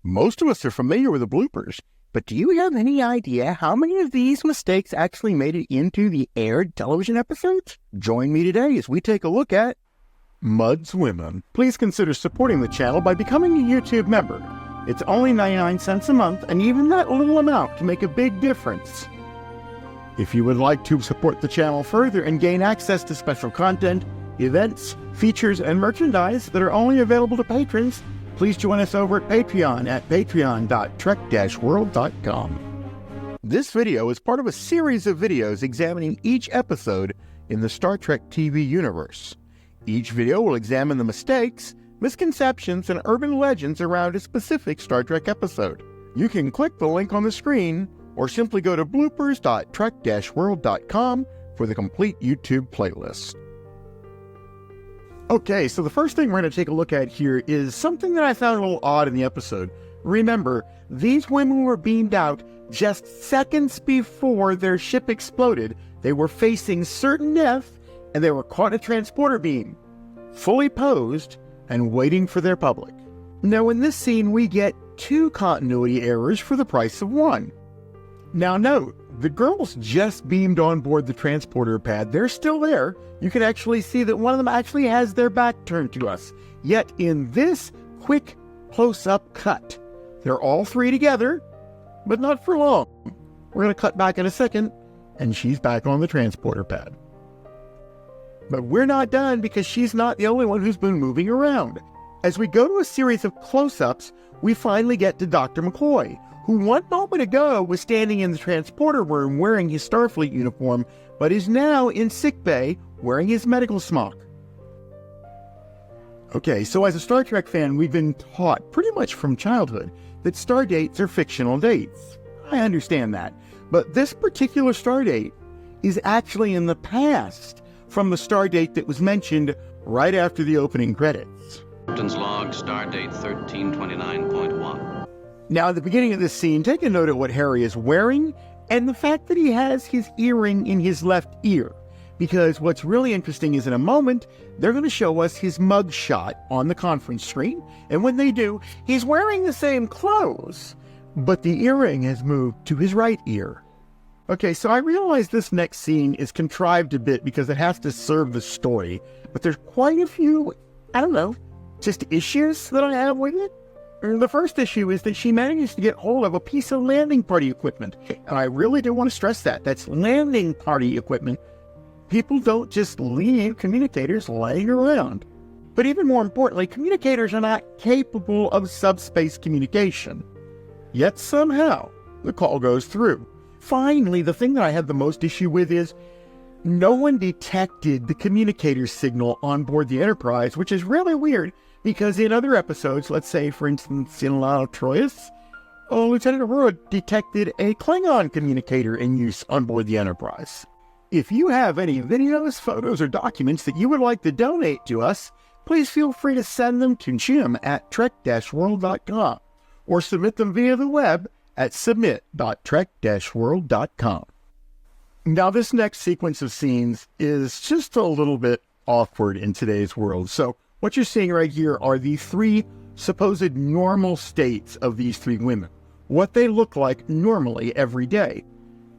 Most of us are familiar with the bloopers, but do you have any idea how many of these mistakes actually made it into the aired television episodes? Join me today as we take a look at mud swimming. Please consider supporting the channel by becoming a YouTube member. It's only 99 cents a month, and even that little amount can make a big difference. If you would like to support the channel further and gain access to special content, events, features, and merchandise that are only available to patrons, please join us over at Patreon at patreon.trek-world.com. This video is part of a series of videos examining each episode in the Star Trek TV universe. Each video will examine the mistakes, misconceptions, and urban legends around a specific Star Trek episode. You can click the link on the screen or simply go to bloopers.trek-world.com for the complete YouTube playlist. Okay, so the first thing we're going to take a look at here is something that I found a little odd in the episode. Remember, these women were beamed out just seconds before their ship exploded. They were facing certain death, and they were caught in a transporter beam, fully posed, and waiting for their public. Now, in this scene, we get two continuity errors for the price of one. Now note, the girls just beamed on board the transporter pad. They're still there. You can actually see that one of them actually has their back turned to us. Yet in this quick close-up cut, they're all three together, but not for long. We're going to cut back in a second, and she's back on the transporter pad. But we're not done, because she's not the only one who's been moving around. As we go to a series of close-ups, we finally get to Dr. McCoy, who one moment ago was standing in the transporter room wearing his Starfleet uniform, but is now in sickbay wearing his medical smock. Okay, so as a Star Trek fan, we've been taught pretty much from childhood that star dates are fictional dates. I understand that, but this particular star date is actually in the past from the star date that was mentioned right after the opening credits. Captain's log, stardate 1329.1. Now, at the beginning of this scene, take a note of what Harry is wearing and the fact that he has his earring in his left ear. Because what's really interesting is in a moment, they're going to show us his mug shot on the conference screen. And when they do, he's wearing the same clothes, but the earring has moved to his right ear. Okay, so I realize this next scene is contrived a bit because it has to serve the story. But there's quite a few, I don't know, just issues that I have with it. The first issue is that she manages to get hold of a piece of landing party equipment. And I really do want to stress that. That's landing party equipment. People don't just leave communicators laying around. But even more importantly, communicators are not capable of subspace communication. Yet somehow, the call goes through. Finally, the thing that I have the most issue with is no one detected the communicator signal on board the Enterprise, which is really weird. Because in other episodes, let's say, for instance, in La Troyes, Lieutenant Aurora detected a Klingon communicator in use on board the Enterprise. If you have any videos, photos, or documents that you would like to donate to us, please feel free to send them to Jim at trek-world.com or submit them via the web at submit.trek-world.com. Now, this next sequence of scenes is just a little bit awkward in today's world, so what you're seeing right here are the three supposed normal states of these three women, what they look like normally every day.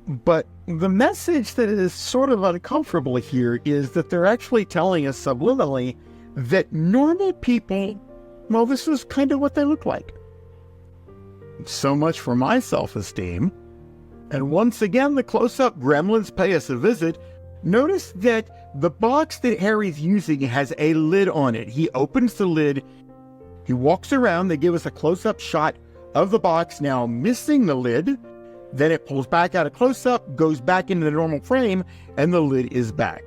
But the message that is sort of uncomfortable here is that they're actually telling us subliminally that normal people, well, this is kind of what they look like. So much for my self-esteem. And once again, the close-up gremlins pay us a visit. Notice that the box that Harry's using has a lid on it. He opens the lid, he walks around, they give us a close-up shot of the box now missing the lid, then it pulls back out of close-up, goes back into the normal frame, and the lid is back.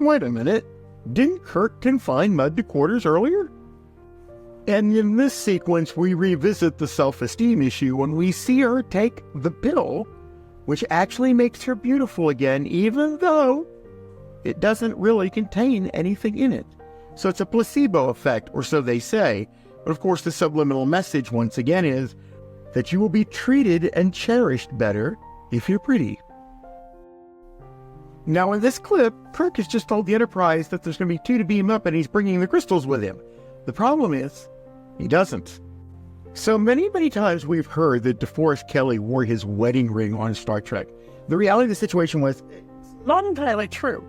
Wait a minute, didn't Kirk confine Mud to quarters earlier? And in this sequence, we revisit the self-esteem issue when we see her take the pill, which actually makes her beautiful again, even though it doesn't really contain anything in it. So it's a placebo effect, or so they say. But of course, the subliminal message, once again, is that you will be treated and cherished better if you're pretty. Now, in this clip, Kirk has just told the Enterprise that there's going to be two to beam up, and he's bringing the crystals with him. The problem is, he doesn't. So many times we've heard that DeForest Kelley wore his wedding ring on Star Trek. The reality of the situation was it's not entirely true.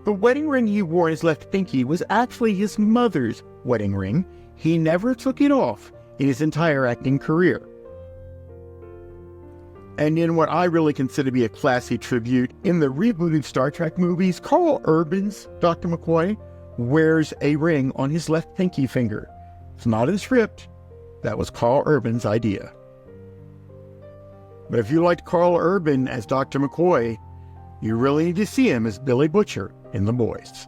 The wedding ring he wore in his left pinky was actually his mother's wedding ring. He never took it off in his entire acting career. And in what I really consider to be a classy tribute, in the rebooted Star Trek movies, Carl Urban's Dr. McCoy wears a ring on his left pinky finger. It's not in the script. That was Carl Urban's idea. But if you liked Carl Urban as Dr. McCoy, you really need to see him as Billy Butcher in The Boys.